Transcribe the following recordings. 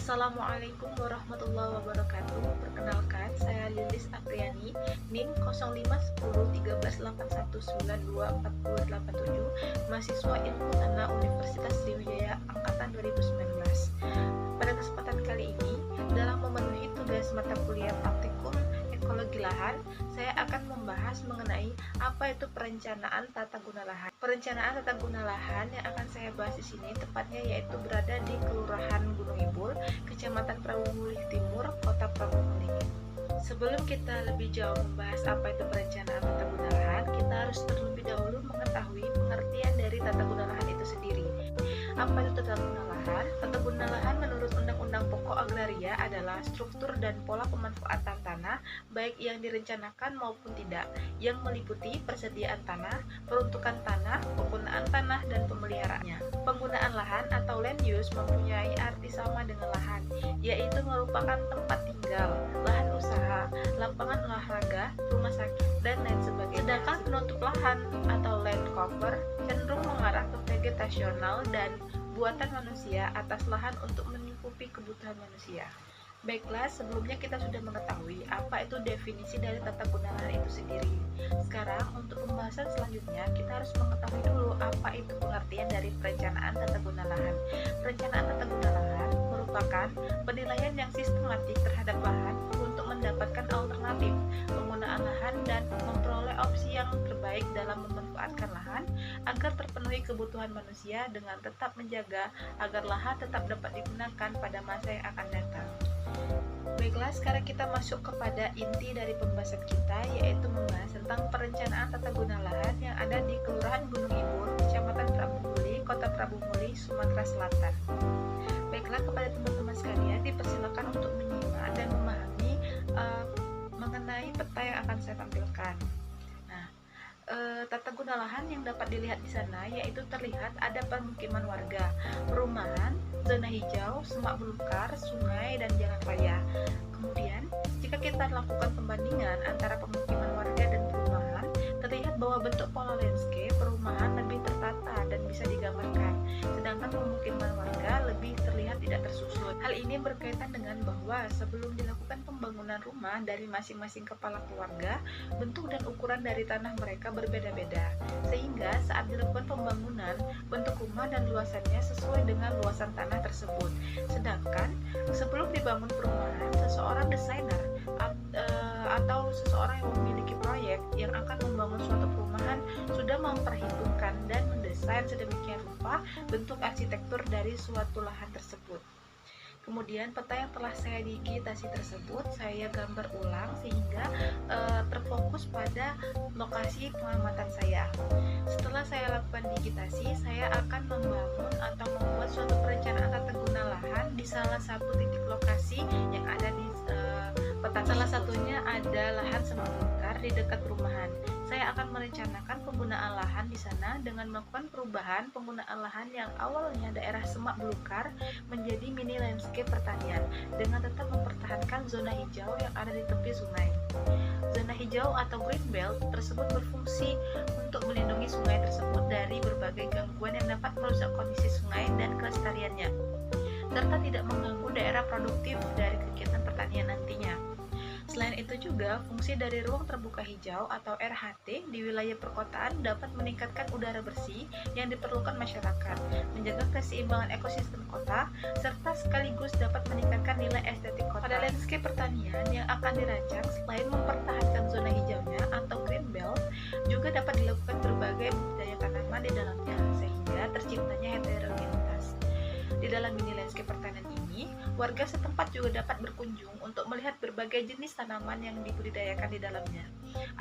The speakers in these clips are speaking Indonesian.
Assalamualaikum warahmatullahi wabarakatuh. Perkenalkan, saya Lilis Apriani, NIM 05101381924087, mahasiswa Ilmu Tanah Universitas Sriwijaya angkatan 2019. Pada kesempatan kali ini, dalam memenuhi tugas mata kuliah praktikum ekologi lahan, saya akan membahas mengenai apa itu perencanaan tata guna lahan. Perencanaan tata guna lahan yang akan saya bahas di sini tepatnya yaitu berada di Kelurahan Gunung Ibul, Kecamatan Prabumulih Timur, Kota Prabumulih. Sebelum kita lebih jauh membahas apa itu perencanaan tata guna lahan, kita harus terlebih dahulu mengetahui pengertian dari tata guna lahan itu sendiri. Apa itu tata guna lahan? Tata guna lahan menurut Undang-Undang Pokok Agraria adalah struktur dan pola pemanfaatan tanah, baik yang direncanakan maupun tidak, yang meliputi persediaan tanah, peruntukan tanah, penggunaan tanah, dan pemeliharaannya. Penggunaan lahan atau land use mempunyai arti sama dengan lahan, yaitu merupakan tempat tinggal, lahan usaha, lapangan olahraga, rumah sakit, dan lain sebagainya. Sedangkan penutup lahan atau land cover cenderung mengarah ke vegetasional dan buatan manusia atas lahan untuk mencukupi kebutuhan manusia. Baiklah, sebelumnya kita sudah mengetahui apa itu definisi dari tata guna lahan itu sendiri. Sekarang, untuk pembahasan selanjutnya, kita harus mengetahui dulu apa itu pengertian dari perencanaan tata guna lahan. Perencanaan tata guna lahan merupakan penilaian yang sistematik terhadap lahan untuk mendapatkan alternatif penggunaan lahan dan memperoleh opsi yang terbaik dalam memanfaatkan lahan agar terpenuhi kebutuhan manusia dengan tetap menjaga agar lahan tetap dapat digunakan pada masa yang akan datang. Baiklah, sekarang kita masuk kepada inti dari pembahasan kita, yaitu membahas tentang perencanaan tata guna lahan yang ada di Kelurahan Gunung Ibul, Kecamatan Prabumulih, Kota Prabumulih, Sumatera Selatan. Baiklah, kepada teman-teman sekalian, dipersilakan untuk menyimak dan memahami mengenai peta yang akan saya tampilkan. Tata guna lahan yang dapat dilihat di sana yaitu terlihat ada permukiman warga, perumahan, zona hijau, semak belukar, sungai, dan jalan raya. Kemudian, jika kita lakukan pembandingan antara pemukiman warga dan perumahan, terlihat bahwa bentuk pola landscape perumahan lebih tertata dan bisa digambarkan, sedangkan pemukiman warga lebih terlihat tidak tersusun. Hal ini berkaitan dengan bahwa sebelum dilakukan pembangunan rumah dari masing-masing kepala keluarga, bentuk dan ukuran dari tanah mereka berbeda-beda, sehingga saat dilakukan pembangunan, bentuk rumah dan luasannya sesuai dengan luasan tanah tersebut. Sedangkan sebelum dibangun perumahan, seseorang desainer atau seseorang yang memiliki proyek yang akan membangun suatu perumahan sudah memperhitungkan dan mendesain sedemikian rupa bentuk arsitektur dari suatu lahan tersebut. Kemudian peta yang telah saya digitasi tersebut saya gambar ulang sehingga terfokus pada lokasi pengamatan saya. Setelah saya lakukan digitasi, saya akan membangun atau membuat suatu perencanaan tata guna lahan di salah satu titik lokasi yang ada di peta. Salah satunya ada lahan semak belukar di dekat perumahan. Saya akan merencanakan penggunaan lahan di sana dengan melakukan perubahan penggunaan lahan yang awalnya daerah semak belukar menjadi mini landscape pertanian dengan tetap mempertahankan zona hijau yang ada di tepi sungai. Zona hijau atau green belt tersebut berfungsi untuk melindungi sungai tersebut dari berbagai gangguan yang dapat merusak kondisi sungai dan kelestariannya, serta tidak mengganggu daerah produktif dari kegiatan pertanian nantinya. Selain itu juga, fungsi dari ruang terbuka hijau atau RHT di wilayah perkotaan dapat meningkatkan udara bersih yang diperlukan masyarakat, menjaga keseimbangan ekosistem kota, serta sekaligus dapat meningkatkan nilai estetik kota. Pada landscape pertanian yang akan dirancang, selain mempertahankan zona hijaunya atau green belt, juga dapat dilakukan berbagai budidaya tanaman di dalamnya, sehingga terciptanya heterogenitas. Di dalam mini landscape pertanian ini, warga setempat juga dapat berkunjung untuk melihat berbagai jenis tanaman yang dibudidayakan di dalamnya.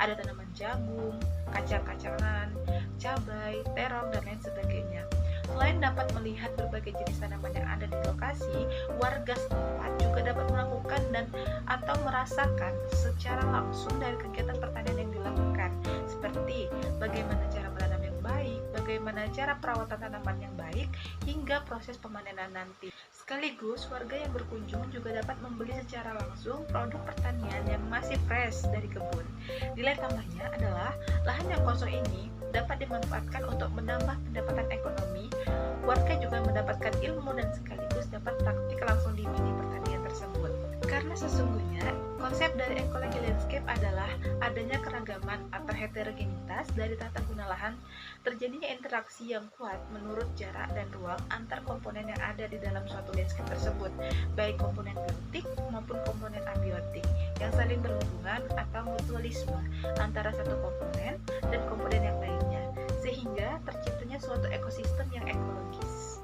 Ada tanaman jagung, kacang-kacangan, cabai, terong, dan lain sebagainya. Selain dapat melihat berbagai jenis tanaman yang ada di lokasi, warga setempat juga dapat melakukan dan atau merasakan secara langsung dari kegiatan pertanian yang dilakukan, seperti bagaimana cara menanam yang baik, bagaimana cara perawatan tanaman yang baik, hingga proses pemanenan nanti. Sekaligus, warga yang berkunjung juga dapat membeli secara langsung produk pertanian yang masih fresh dari kebun. Nilai tambahnya adalah lahan yang kosong ini dapat dimanfaatkan untuk menambah pendapatan ekonomi. Warga juga mendapatkan ilmu dan sekaligus dapat praktik langsung di bidang pertanian tersebut. Karena sesungguhnya konsep dari ekologi landscape adalah adanya keragaman atau heterogenitas dari tata guna lahan, terjadinya interaksi yang kuat menurut jarak dan ruang antar komponen yang ada di dalam suatu landscape tersebut, baik komponen biotik maupun komponen abiotik yang saling berhubungan atau mutualisme antara satu komponen dan komponen yang lainnya, sehingga terciptanya suatu ekosistem yang ekologis.